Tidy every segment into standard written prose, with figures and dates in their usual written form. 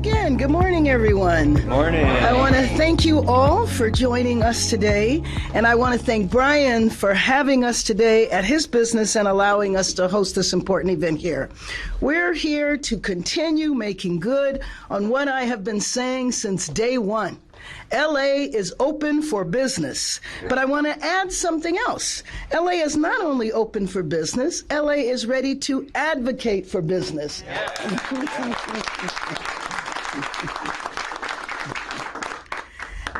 again. Good morning, everyone. Good morning. I want to thank you all for joining us today, and I want to thank Brian for having us today at his business and allowing us to host this important event here. We're here to continue making good on what I have been saying since day one. LA is open for business, but I want to add something else. LA is not only open for business, LA is ready to advocate for business.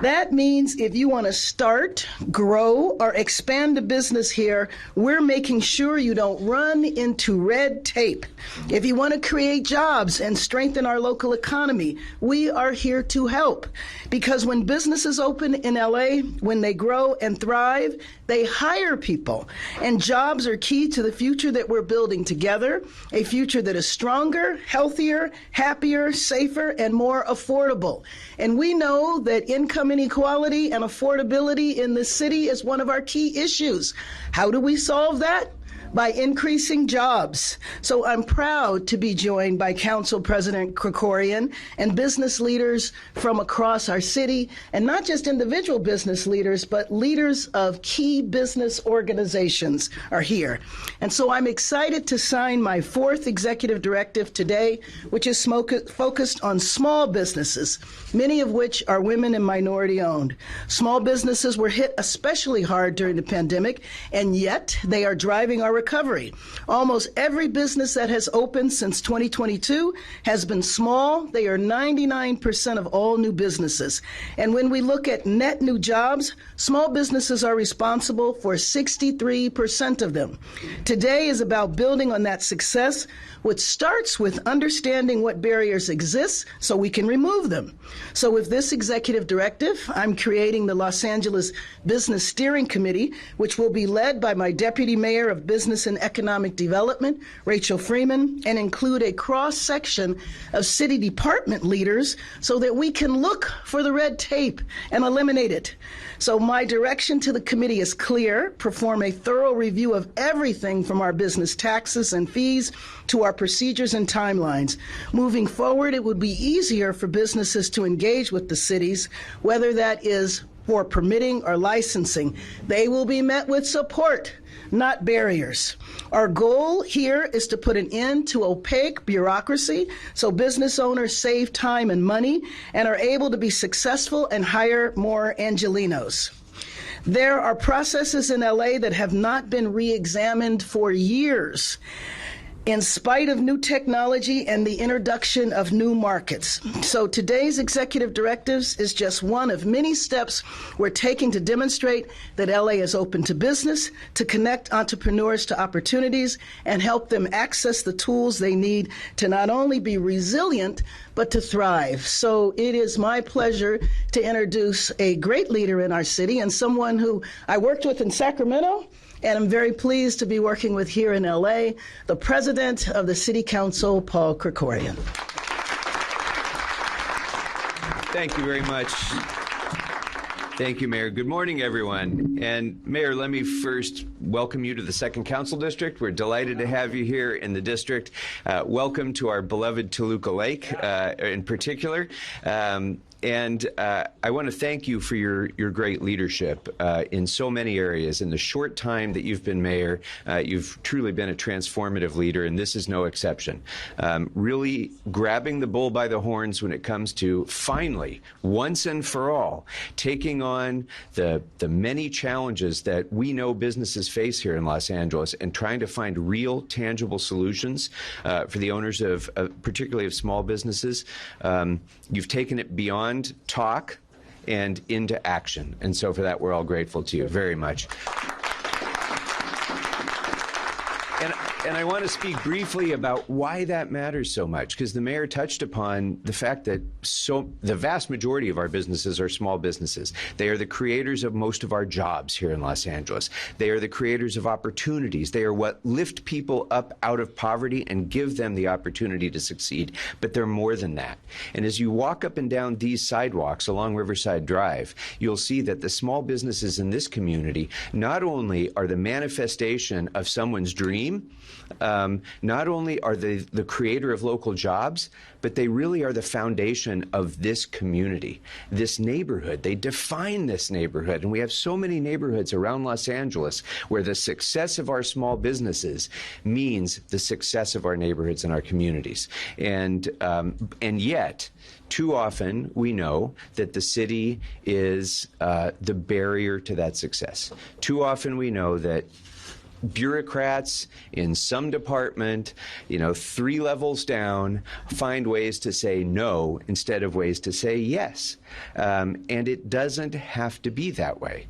That means if you want to start, grow, or expand a business here, we're making sure you don't run into red tape. If you want to create jobs and strengthen our local economy, we are here to help. Because when businesses open in LA, when they grow and thrive, they hire people. And jobs are key to the future that we're building together, a future that is stronger, healthier, happier, safer, and more affordable. And we know that income inequality and affordability in this city is one of our key issues. How do we solve that? By increasing jobs. So I'm proud to be joined by Council President Krikorian and business leaders from across our city, and not just individual business leaders, but leaders of key business organizations are here. And so I'm excited to sign my fourth executive directive today, which is focused on small businesses, many of which are women and minority owned. Small businesses were hit especially hard during the pandemic, and yet they are driving our recovery. Almost every business that has opened since 2022 has been small. They are 99% of all new businesses. And when we look at net new jobs, small businesses are responsible for 63% of them. Today is about building on that success, which starts with understanding what barriers exist so we can remove them. So with this executive directive, I'm creating the Los Angeles Business Steering Committee, which will be led by my Deputy Mayor of Business and Economic Development, Rachel Freeman, and include a cross-section of city department leaders so that we can look for the red tape and eliminate it. So my direction to the committee is clear: perform a thorough review of everything from our business taxes and fees to our procedures and timelines. Moving forward, it would be easier for businesses to engage with the cities, whether that is for permitting or licensing. They will be met with support, not barriers. Our goal here is to put an end to opaque bureaucracy so business owners save time and money and are able to be successful and hire more Angelinos. There are processes in LA that have not been re-examined for years, in spite of new technology and the introduction of new markets. So today's executive directives is just one of many steps we're taking to demonstrate that LA is open to business, to connect entrepreneurs to opportunities, and help them access the tools they need to not only be resilient, but to thrive. So it is my pleasure to introduce a great leader in our city and someone who I worked with in Sacramento, and I'm very pleased to be working with here in LA, the President of the City Council, Paul Krikorian. Thank you very much. Thank you, Mayor. Good morning, everyone. And Mayor, let me first welcome you to the 2nd Council District. We're delighted to have you here in the district. Welcome to our beloved Toluca Lake in particular. And I want to thank you for your great leadership in so many areas. In the short time that you've been mayor, you've truly been a transformative leader, and this is no exception. Really grabbing the bull by the horns when it comes to finally, once and for all, taking on the many challenges that we know businesses face here in Los Angeles and trying to find real, tangible solutions for the owners of particularly of small businesses. You've taken it beyond talk and into action. And so for that, we're all grateful to you very much. And I want to speak briefly about why that matters so much, because the mayor touched upon the fact that the vast majority of our businesses are small businesses. They are the creators of most of our jobs here in Los Angeles. They are the creators of opportunities. They are what lift people up out of poverty and give them the opportunity to succeed. But they're more than that. And as you walk up and down these sidewalks along Riverside Drive, you'll see that the small businesses in this community not only are the manifestation of someone's dream, not only are they the creator of local jobs, but they really are the foundation of this community, this neighborhood. They define this neighborhood. And we have so many neighborhoods around Los Angeles where the success of our small businesses means the success of our neighborhoods and our communities. And yet, too often we know that the city is the barrier to that success. Too often we know that bureaucrats in some department, 3 levels down, find ways to say no instead of ways to say yes. And it doesn't have to be that way.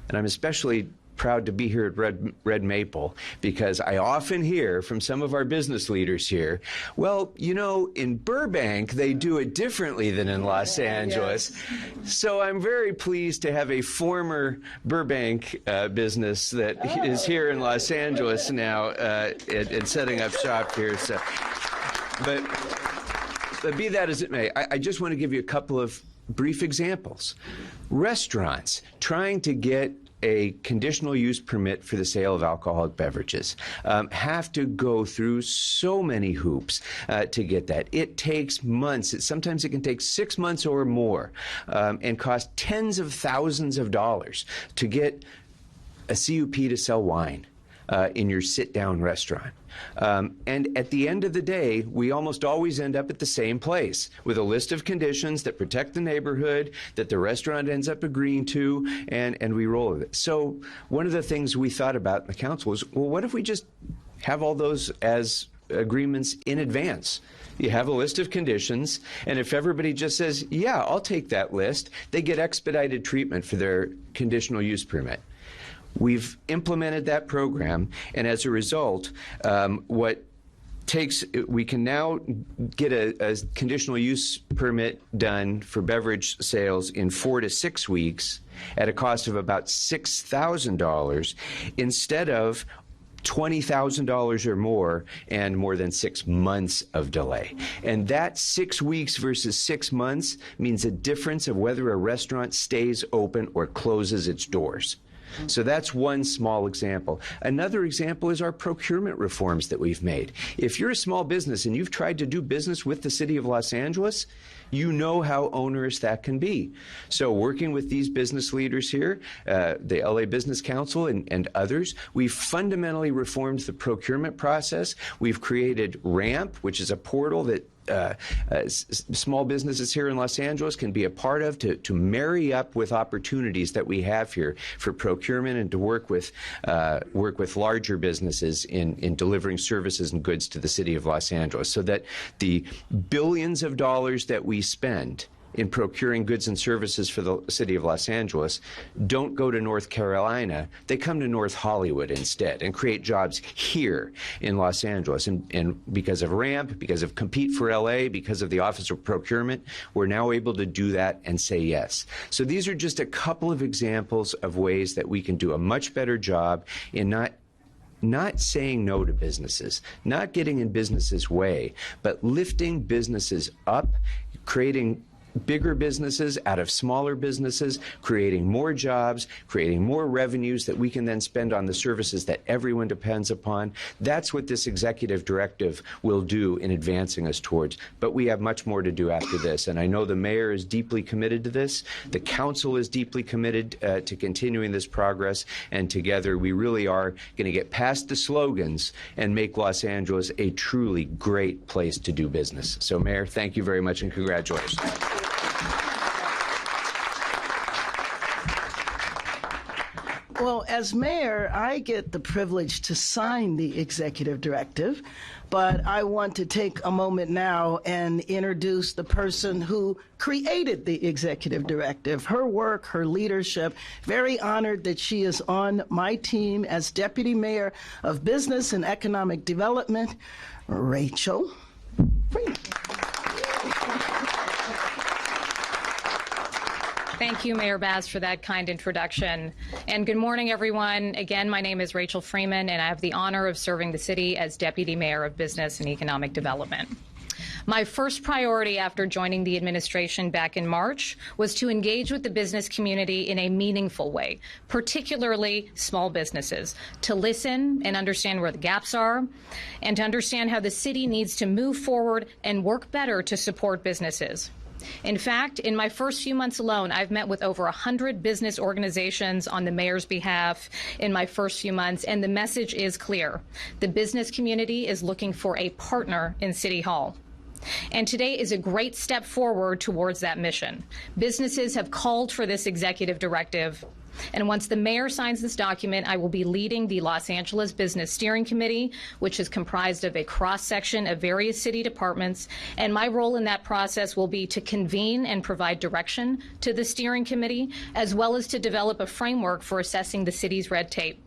And I'm especially proud to be here at Red Maple because I often hear from some of our business leaders here, well, in Burbank, they do it differently than in Los Angeles. Yes. So I'm very pleased to have a former Burbank business that is here in Los Angeles now and setting up shop here. So, but be that as it may, I just want to give you a couple of brief examples. Restaurants trying to get a conditional use permit for the sale of alcoholic beverages have to go through so many hoops to get that. It takes months. Sometimes it can take 6 months or more and cost tens of thousands of dollars to get a CUP to sell wine in your sit-down restaurant. And at the end of the day, we almost always end up at the same place with a list of conditions that protect the neighborhood, that the restaurant ends up agreeing to, and we roll with it. So one of the things we thought about in the council was, well, what if we just have all those as agreements in advance? You have a list of conditions, and if everybody just says, yeah, I'll take that list, they get expedited treatment for their conditional use permit. We've implemented that program, and as a result, we can now get a conditional use permit done for beverage sales in 4 to 6 weeks at a cost of about $6,000 instead of $20,000 or more and more than 6 months of delay. And that 6 weeks versus 6 months means a difference of whether a restaurant stays open or closes its doors. So that's one small example. Another example is our procurement reforms that we've made. If you're a small business and you've tried to do business with the city of Los Angeles, you know how onerous that can be. So working with these business leaders here, the LA Business Council and others, we've fundamentally reformed the procurement process. We've created RAMP, which is a portal that small businesses here in Los Angeles can be a part of to marry up with opportunities that we have here for procurement and to work with larger businesses in delivering services and goods to the city of Los Angeles, so that the billions of dollars that we spend in procuring goods and services for the city of Los Angeles don't go to North Carolina. They come to North Hollywood instead and create jobs here in Los Angeles. And because of RAMP, because of Compete for LA, because of the Office of Procurement, we're now able to do that and say yes. So these are just a couple of examples of ways that we can do a much better job in not saying no to businesses, not getting in businesses' way, but lifting businesses up, creating bigger businesses out of smaller businesses, creating more jobs, creating more revenues that we can then spend on the services that everyone depends upon. That's what this executive directive will do in advancing us towards. But we have much more to do after this. And I know the mayor is deeply committed to this. The council is deeply committed to continuing this progress. And together we really are going to get past the slogans and make Los Angeles a truly great place to do business. So, Mayor, thank you very much and congratulations. Well, as mayor, I get the privilege to sign the executive directive, but I want to take a moment now and introduce the person who created the executive directive, her work, her leadership. Very honored that she is on my team as Deputy Mayor of Business and Economic Development, Rachel Freeman. Thank you, Mayor Bass, for that kind introduction. And good morning, everyone. Again, my name is Rachel Freeman, and I have the honor of serving the city as Deputy Mayor of Business and Economic Development. My first priority after joining the administration back in March was to engage with the business community in a meaningful way, particularly small businesses, to listen and understand where the gaps are, and to understand how the city needs to move forward and work better to support businesses. In fact, in my first few months alone, I've met with over 100 business organizations on the mayor's behalf in my first few months, and the message is clear. The business community is looking for a partner in City Hall. And today is a great step forward towards that mission. Businesses have called for this executive directive. And once the mayor signs this document, I will be leading the Los Angeles Business Steering Committee, which is comprised of a cross-section of various city departments. And my role in that process will be to convene and provide direction to the steering committee, as well as to develop a framework for assessing the city's red tape.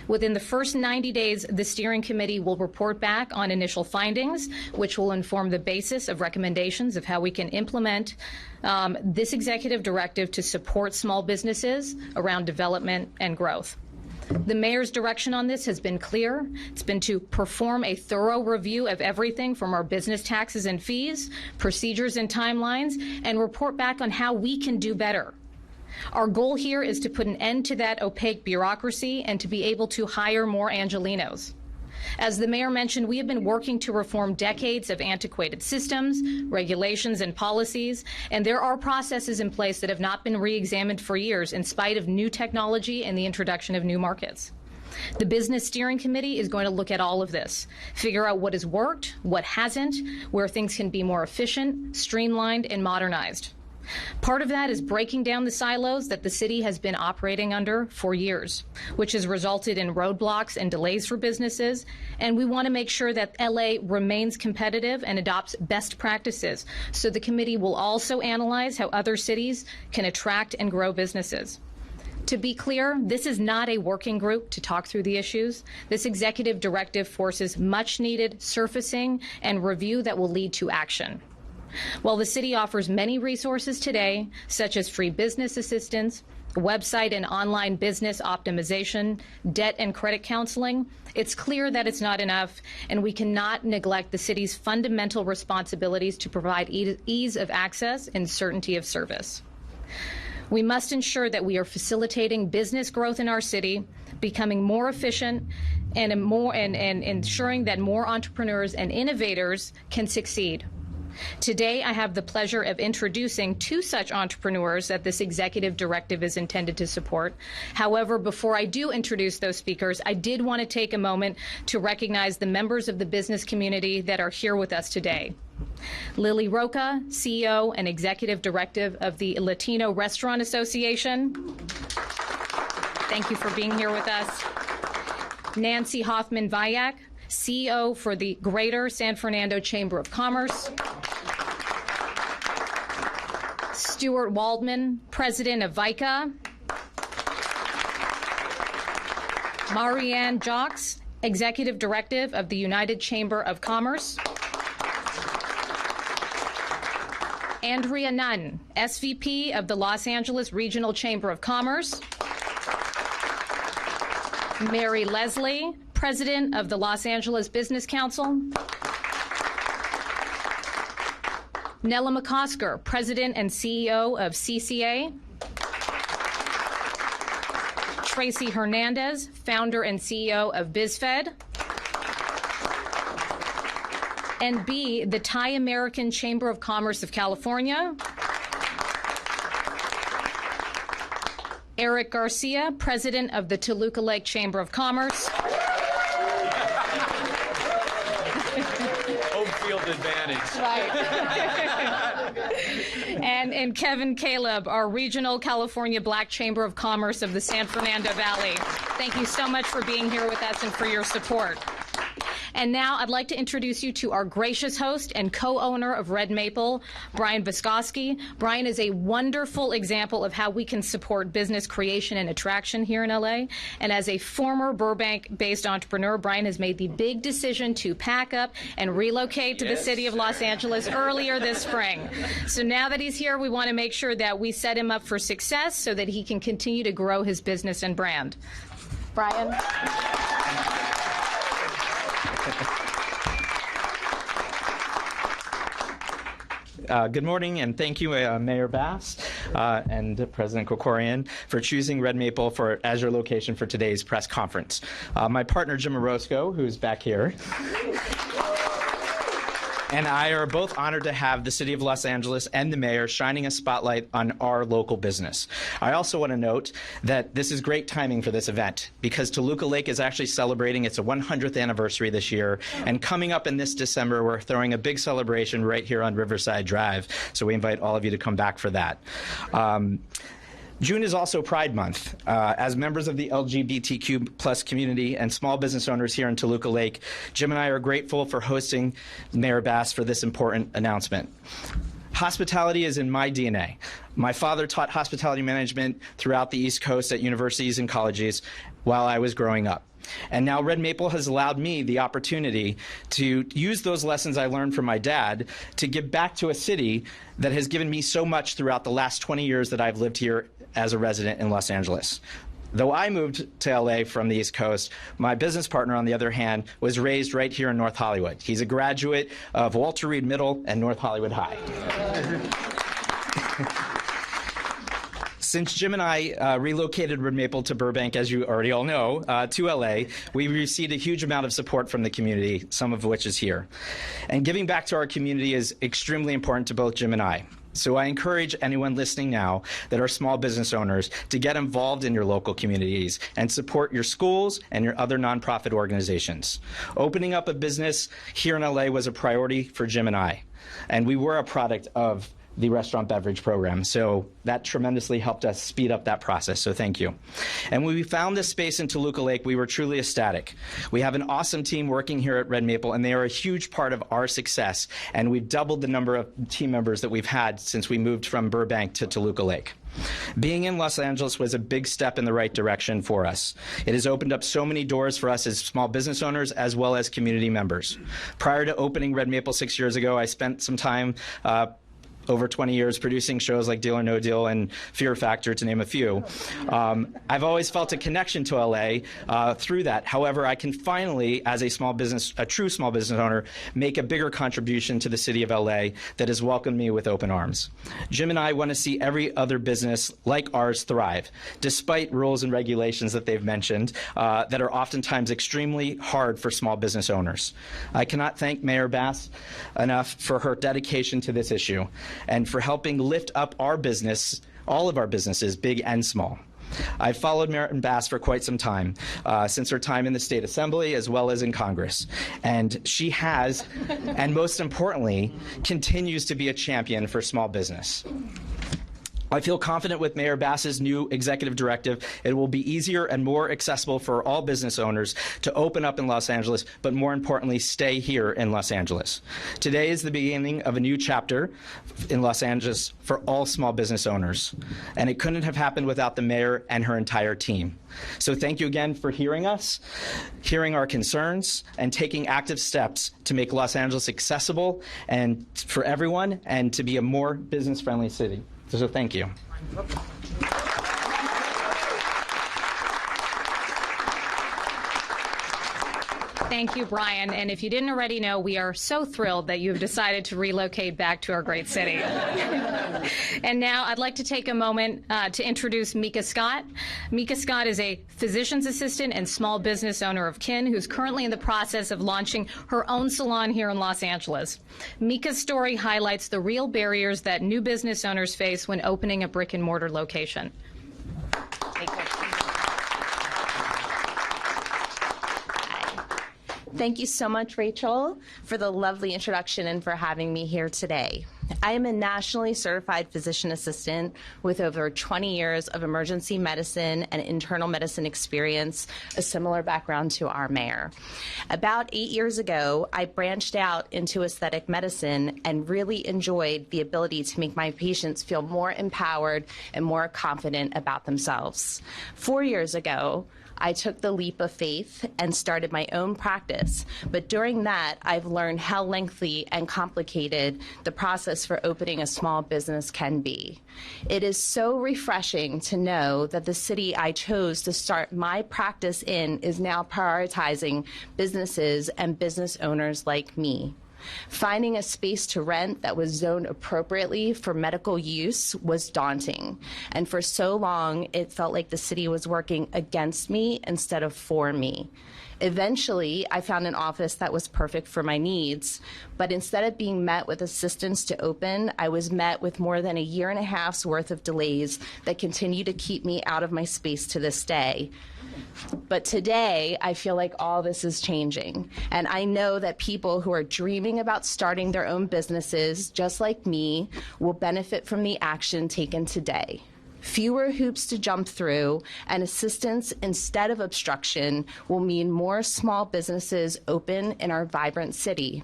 Within the first 90 days, the steering committee will report back on initial findings, which will inform the basis of recommendations of how we can implement this executive directive to support small businesses around development and growth. The mayor's direction on this has been clear. It's been to perform a thorough review of everything from our business taxes and fees, procedures and timelines, and report back on how we can do better. Our goal here is to put an end to that opaque bureaucracy and to be able to hire more Angelinos. As the mayor mentioned, we have been working to reform decades of antiquated systems, regulations, and policies, and there are processes in place that have not been re-examined for years in spite of new technology and the introduction of new markets. The Business Steering Committee is going to look at all of this, figure out what has worked, what hasn't, where things can be more efficient, streamlined, and modernized. Part of that is breaking down the silos that the city has been operating under for years, which has resulted in roadblocks and delays for businesses. And we want to make sure that LA remains competitive and adopts best practices. So the committee will also analyze how other cities can attract and grow businesses. To be clear, this is not a working group to talk through the issues. This executive directive forces much needed surfacing and review that will lead to action. While the city offers many resources today, such as free business assistance, website and online business optimization, debt and credit counseling, it's clear that it's not enough, and we cannot neglect the city's fundamental responsibilities to provide ease of access and certainty of service. We must ensure that we are facilitating business growth in our city, becoming more efficient, and ensuring that more entrepreneurs and innovators can succeed. Today, I have the pleasure of introducing two such entrepreneurs that this executive directive is intended to support. However, before I do introduce those speakers, I did want to take a moment to recognize the members of the business community that are here with us today. Lily Roca, CEO and Executive Directive of the Latino Restaurant Association. Thank you for being here with us. Nancy Hoffman-Vayak, CEO for the Greater San Fernando Chamber of Commerce. Stuart Waldman, President of VICA. Marianne Jacques, Executive Directive of the United Chamber of Commerce. Andrea Nunn, SVP of the Los Angeles Regional Chamber of Commerce. Mary Leslie, President of the Los Angeles Business Council. Nella McCosker, President and CEO of CCA. Tracy Hernandez, Founder and CEO of BizFed. And B, the Thai American Chamber of Commerce of California. Eric Garcia, President of the Toluca Lake Chamber of Commerce. Home field advantage. Right. and Kevin Caleb, our Regional California Black Chamber of Commerce of the San Fernando Valley. Thank you so much for being here with us and for your support. And now I'd like to introduce you to our gracious host and co-owner of Red Maple, Brian Vysotsky. Brian is a wonderful example of how we can support business creation and attraction here in LA. And as a former Burbank-based entrepreneur, Brian has made the big decision to pack up and relocate to the city of Los Angeles earlier this spring. So now that he's here, we want to make sure that we set him up for success so that he can continue to grow his business and brand. Brian. Good morning, and thank you, Mayor Bass and President Kokorian, for choosing Red Maple as your location for today's press conference. My partner, Jim Orozco, who's back here, and I are both honored to have the City of Los Angeles and the Mayor shining a spotlight on our local business. I also want to note that this is great timing for this event because Toluca Lake is actually celebrating its 100th anniversary this year, and coming up in this December, we're throwing a big celebration right here on Riverside Drive, so we invite all of you to come back for that. June is also Pride Month. As members of the LGBTQ plus community and small business owners here in Toluca Lake, Jim and I are grateful for hosting Mayor Bass for this important announcement. Hospitality is in my DNA. My father taught hospitality management throughout the East Coast at universities and colleges while I was growing up. And now Red Maple has allowed me the opportunity to use those lessons I learned from my dad to give back to a city that has given me so much throughout the last 20 years that I've lived here as a resident in Los Angeles. Though I moved to LA from the East Coast, my business partner, on the other hand, was raised right here in North Hollywood. He's a graduate of Walter Reed Middle and North Hollywood High. Since Jim and I relocated Red Maple to Burbank, as you already all know, to LA, we received a huge amount of support from the community, some of which is here. And giving back to our community is extremely important to both Jim and I. So I encourage anyone listening now that are small business owners to get involved in your local communities and support your schools and your other nonprofit organizations. Opening up a business here in LA was a priority for Jim and I, and we were a product of the restaurant beverage program. So that tremendously helped us speed up that process. So thank you. And when we found this space in Toluca Lake, we were truly ecstatic. We have an awesome team working here at Red Maple, and they are a huge part of our success. And we've doubled the number of team members that we've had since we moved from Burbank to Toluca Lake. Being in Los Angeles was a big step in the right direction for us. It has opened up so many doors for us as small business owners as well as community members. Prior to opening Red Maple 6 years ago, I spent some time over 20 years producing shows like Deal or No Deal and Fear Factor, to name a few. I've always felt a connection to LA through that. However, I can finally, as a true small business owner, make a bigger contribution to the city of LA that has welcomed me with open arms. Jim and I want to see every other business like ours thrive, despite rules and regulations that they've mentioned that are oftentimes extremely hard for small business owners. I cannot thank Mayor Bass enough for her dedication to this issue and for helping lift up our business, all of our businesses, big and small. I've followed Mayor Bass for quite some time, since her time in the State Assembly as well as in Congress. And she has, and most importantly, continues to be a champion for small business. I feel confident with Mayor Bass's new executive directive. It will be easier and more accessible for all business owners to open up in Los Angeles, but more importantly, stay here in Los Angeles. Today is the beginning of a new chapter in Los Angeles for all small business owners, and it couldn't have happened without the mayor and her entire team. So thank you again for hearing us, hearing our concerns, and taking active steps to make Los Angeles accessible and for everyone and to be a more business-friendly city. So thank you. Thank you, Brian. And if you didn't already know, we are so thrilled that you've decided to relocate back to our great city. And now I'd like to take a moment to introduce Mika Scott. Mika Scott is a physician's assistant and small business owner of kin who's currently in the process of launching her own salon here in Los Angeles. Mika's story highlights the real barriers that new business owners face when opening a brick and mortar location. Thank you so much, Rachel, for the lovely introduction and for having me here today. I am a nationally certified physician assistant with over 20 years of emergency medicine and internal medicine experience, a similar background to our mayor. About 8 years ago, I branched out into aesthetic medicine and really enjoyed the ability to make my patients feel more empowered and more confident about themselves. 4 years ago, I took the leap of faith and started my own practice. But during that, I've learned how lengthy and complicated the process for opening a small business can be. It is so refreshing to know that the city I chose to start my practice in is now prioritizing businesses and business owners like me. Finding a space to rent that was zoned appropriately for medical use was daunting. And for so long, it felt like the city was working against me instead of for me. Eventually, I found an office that was perfect for my needs, but instead of being met with assistance to open, I was met with more than a year and a half's worth of delays that continue to keep me out of my space to this day. But today, I feel like all this is changing, and I know that people who are dreaming about starting their own businesses, just like me, will benefit from the action taken today. Fewer hoops to jump through and assistance instead of obstruction will mean more small businesses open in our vibrant city.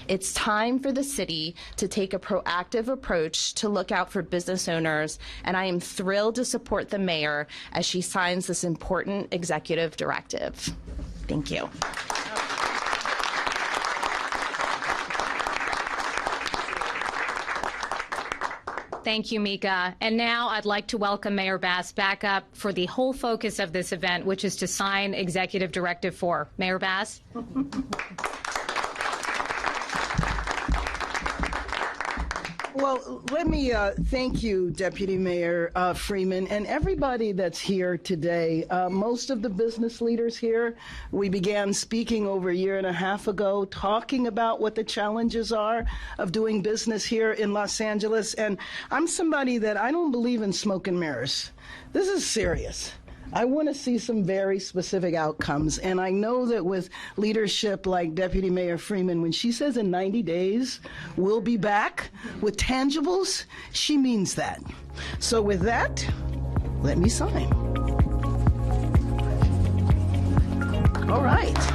It's time for the city to take a proactive approach to look out for business owners, and I am thrilled to support the mayor as she signs this important executive directive. Thank you. Thank you, Mika. And now I'd like to welcome Mayor Bass back up for the whole focus of this event, which is to sign Executive Directive 4. Mayor Bass? Well, let me thank you, Deputy Mayor Freeman, and everybody that's here today. Most of the business leaders here, we began speaking over a year and a half ago, talking about what the challenges are of doing business here in Los Angeles. And I'm somebody that I don't believe in smoke and mirrors. This is serious. I want to see some very specific outcomes. And I know that with leadership like Deputy Mayor Freeman, when she says in 90 days, we'll be back with tangibles, she means that. So with that, let me sign. All right.